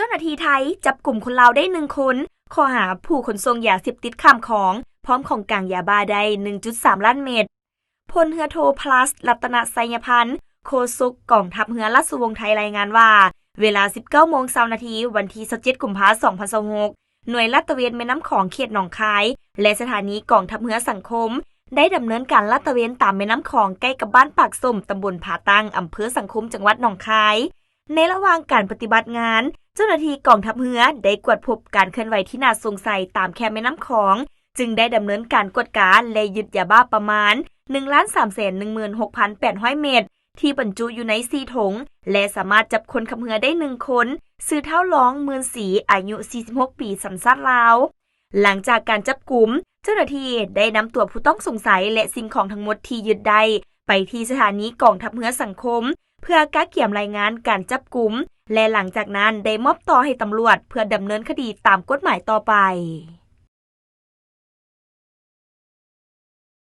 จ้าหน้าที่ไทยจับกลุ่มคนลาวได้1คนข้อหาผู้ขนส่งยาเสพติดข้ามของพร้อมของกลางยาบ้าได้ 1.3 ล้านเม็ดพลเรือโทพลัสรัตนไสยพันธ์โฆษกกองทัพเรือราชวงศ์ไทยรายงานว่าเวลา 19:20 น.วันที่27กุมภาพันธ์2026หน่วยลาดตระเวนแม่น้ำของเขตหนองคายและสถานีกองทัพเรือสังคมได้ดำเนินการลาดตระเวนตามแม่น้ำของใกล้กับบ้านปากส้มตำบลผาตั้งอำเภอสังคมจังหวัดหนองคายในระหว่างการปฏิบัติงานเจ้าหน้าที่กองทัพเรือได้กวดพบการเคลื่อนไหวที่น่าสงสัยตามแคมแม่น้ำของจึงได้ดำเนินการกวดการและยึดยาบ้าประมาณ 1,316,800 เม็ดที่บรรจุอยู่ใน4ถุงและสามารถจับคนขับเรือได้1คนชื่อเท่าร้องมืนศรีอายุ46ปีสัญชาติลาวหลังจากการจับกุมเจ้าหน้าที่ได้นำตัวผู้ต้องสงสัยและสิ่งของทั้งหมดที่ยึดได้ไปที่สถานีกองทัพเรือสังคมเพื่อกักเก็บรายงานการจับกุมและหลังจากนั้นได้มอบต่อให้ตำรวจเพื่อดำเนินคดีตามกฎหมายต่อไป